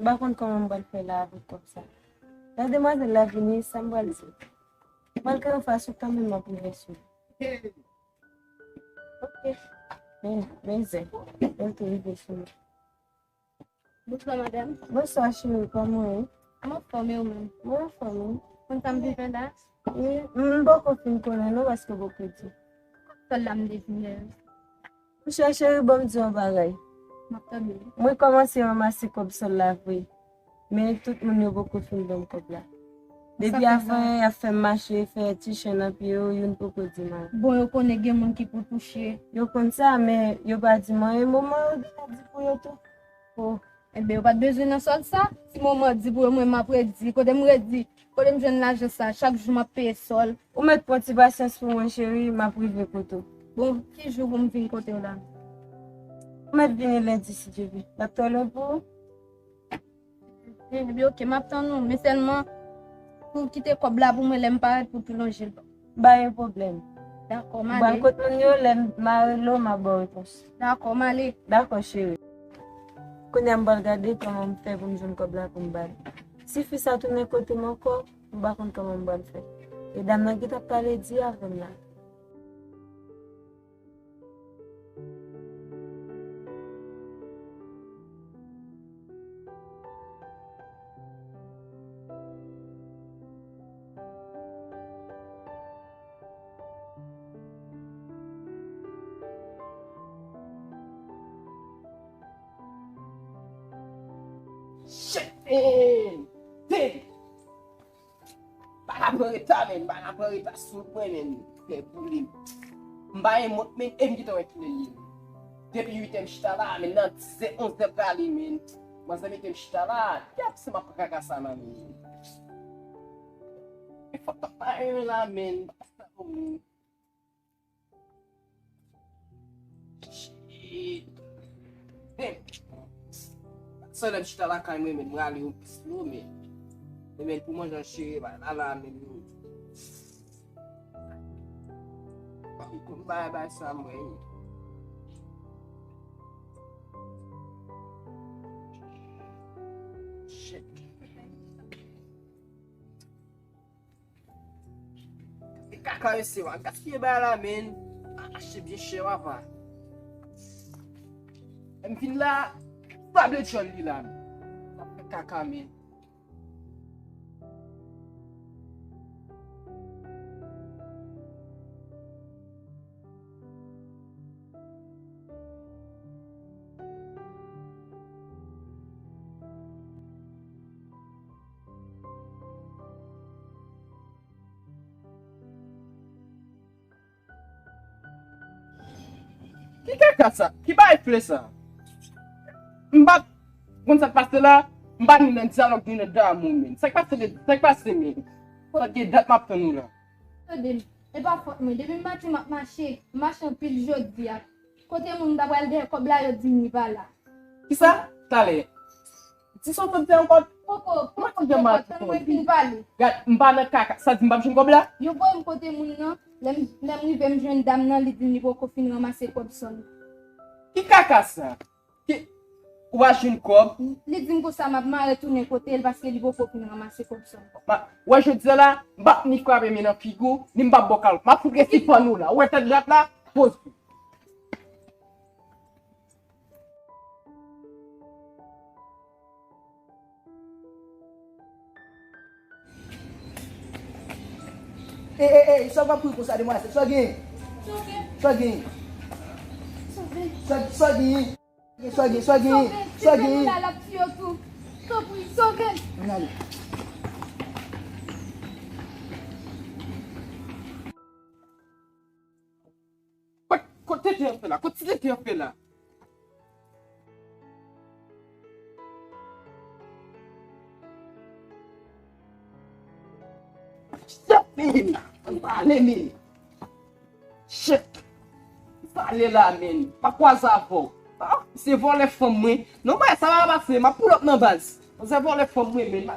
Par contre, comment on va le faire là avec comme ça? La demoiselle la venue, ça me va le dire. Malgré qu'on fasse quand même ma progression. Ok. Mais c'est. Elle te dit sur moi. Bonsoir, madame. Bonsoir, chérie. Comment est? Comment formez vous-même? Moi, famille. Quand ça me dit là, Oui. Beaucoup de films qu'on a, non, parce que beaucoup de temps. seul là me définir. Vous cherchez bon Dieu en bagaille. Moi, commence à ramasser comme ça la vie. Mais tout le monde a beaucoup de films dans le couple là. Depuis avant, il fait marcher, fait t-shirt, puis il ne peut pas dire mal. Bon, vous connaissez des gens qui peuvent toucher. Yo comme ça, mais yo pas dit moi, un moment, yo dit pour yo tout. Oh. Eh bien, pas besoin de ça. Si maman dit pour moi, m'a prédit, quand me dit, quand me jeune l'argent ça, chaque jour m'a paye sol. Ou mettre pour petit patience pour moi chéri, m'a privé pour tout. Bon, qui jour vous me venez côté là? Ou mettre venir lundi si tu veux. La toile pour. Eh bien, OK, m'attends non, mais seulement pour quitter comme là pour me l'aime pas pour tout longer. Pas un problème. D'accord, Bah m'aller. côté mon yo l'aime ma ma bonne réponse. D'accord, m'aller. D'accord chéri. Quand on va regarder comment on fait pour me jouer comme là pour me battre. Si fils ça tourne côté mon corps, on va comprendre comment on va le faire. Et dame qui t'a parlé dit avec là. Shit! Ten! Bana perita men, bana perita super men. Ke buli. Mbaye mot men, kita wet le. Depuis 8e chita là, maintenant c'est 11e kali men. Moi ça metem chita là, yap c'est ma kaka ça men. Il faut pas là men. Shit. Só lem chita là quand même, moi aller au pislo men. Men pour manger chéri, là men. Bye bye Samuel. Shit. Kaka esse wa, gaspiller ba la men. Acheter bien cher avant. M fin là, pas de chol li là. Kaka men. Qui kaka ça? Qui ba effle ça? M'bat, quand ça passe là, m'bat ni nan dialogue ni nan damu men. Ça passe men. Faut que date m'a nous là. Et pas faute mais depuis matin m'a marché pile jodi a. Côté moun d'abord de comme là yo dit ni pas là. Qui ça? T'allez. Si son ton encore. Poko pile parler. Regarde, m'ba nan kaka, ça dit m'ba m'jinn comme là. Yo boy côté moun nan, lem rive me jeune dame nan li dit ni poko fin ramasser comme son. Qui kaka ça? Qui ou a jeune comme? Li dit ko ça m'a retourner côté parce que li poko fin ramasser comme son. Ouais, je dis là, m'ba ni frappe men nan figo, ni m'ba bokal. M'a foutre si pour nous là. Ouais, t'as là, pose. Só vai por coçar demais, só aqui. Só aqui. Só aqui. Só aqui, só aqui. Só aqui. Côté tu fait là, côté tu fait là. Stop me. Allez me. Shit. Allez là men. Pas quoi ça faut. C'est voler femme moi. Non mais ça va passer, ma pull up dans base. C'est voler femme moi men.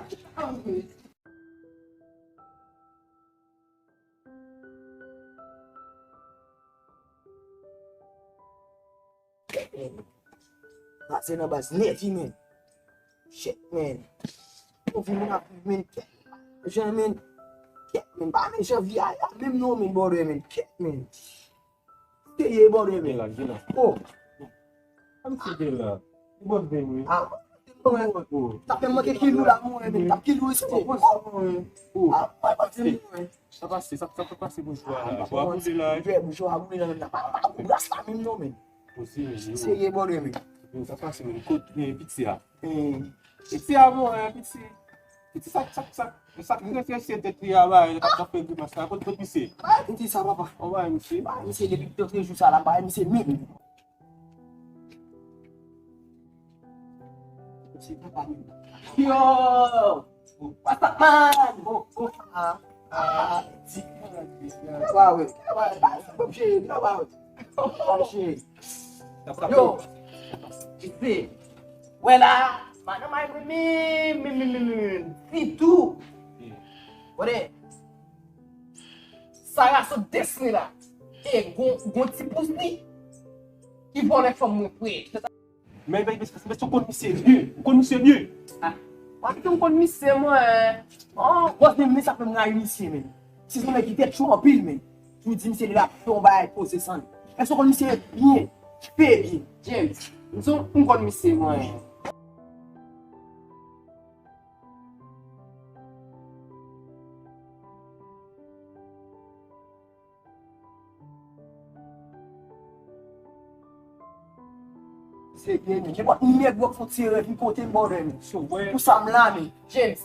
That's in a bus, late, man. Shit, man. Ou vi moun api, men, ket. Jen, men, ket, men. Ba, men, jen vi a, men nou, men, bode, men, ket, men. Steye, bode, men. Oh. Am se de la. Bode ben men. Ah, tape mwen kilou la mwen, men. Tape kilou iste. Ah, men. Sa pase boujwa la. Bo abou de la. Boujwa abou de la, men. Tape rasta men nou, men. Osi men. Steye, bode, men. Sa pase men. Kote piti ya. Piti ya moun, piti. Piti sak. Sak mwen fye se te tri ya ba. Kap fe di masa. Kote pise. Piti sa, papa. Owa misi. Misi depi 2 jou sa la, ba, misi min. Misi papa min. Yo! What's up, man? Wawe. Yo! Isi. Wela! Mana mai min. Itu. Ore. Sara so desni la. E gon ti pos ni. Ki bonek fam mwen kwe. Men ben bes kon mise nye. Kon mise nye. Wak yon kon mise mwen. Oh, wos men misa fe mga inisi men. Si se men ki tet chou an pil men. Jou di mse li la ton bay pose san. E so kon mise bien. Pe bien. James, yon kon mise mwen. Se gen men. Je kwa inek wak fote sere fin kote mbode men. So we. Pou sam la men. James,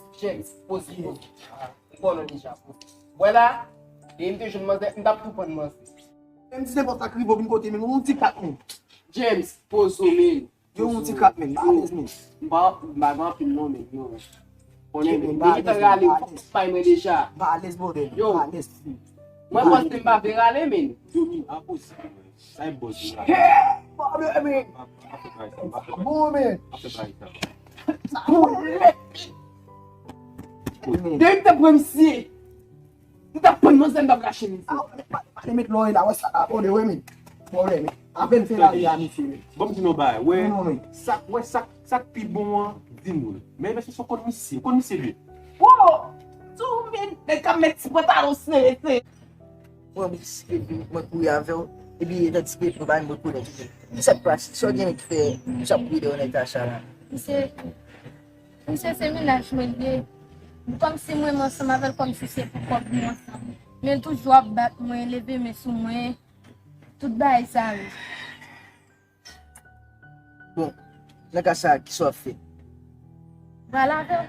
pose yon. Bon an deja. Wela, yon te joun mwaze, ndap tou pan mwaze. Mwen di se pot sakri bo bin kote men. Mwen ti kat men. James, pose yon men. Yo mwen ti kat men. Ales men. Ba van pin non men. Konen men. Ba Yon te gale yon fok spay mwen deja. Ba ales bode men. Yo. Ba ales. Mwen pos te mba ve gale men. Yo mi apos. Sa yon boz la. Ba bles men. Afe bray. Bon men. Afe bray. De yon te premsi. Yon te pan mwaze mba brache men. Ane met loy la wè sa bode we men. Bode men. Apen fe la ya mi fi men. Bom di nou bay. We. Non men. Sak pi bon din nou. Men bes yon kon mise. Kon mise bi. Wow! Tou men, de ka met si pota ou se. Mwen bi disipet mwen kou ya vew. Ebi yon disipet mwen ba mwen kou den. Se pras, so gen ki fe, sa pou de yon etasha la. Mise se minaj mwen de. Kom si mwen monsan mavel kom si se pou kop monsan. Men toujwa bat mwen, leve men sou mwen. Tout ba e sa we. Bon, naka sa ki so fe. Vala vew.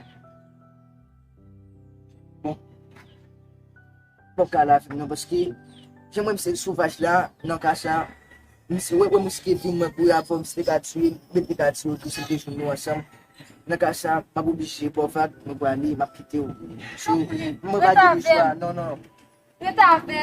Pok ka la fe nou, baski jen mwen mse souvaj la, nan ka sa, mse wè mse ke fin mwen kou ya pou mse te katswe, mwen te katswe, tout se te joun nou ansam. Nan ka sa, mwen oblije pou fak, mwen kwa li, mwen kite ou. So, mwen va di di chwa, non. Reta a fe.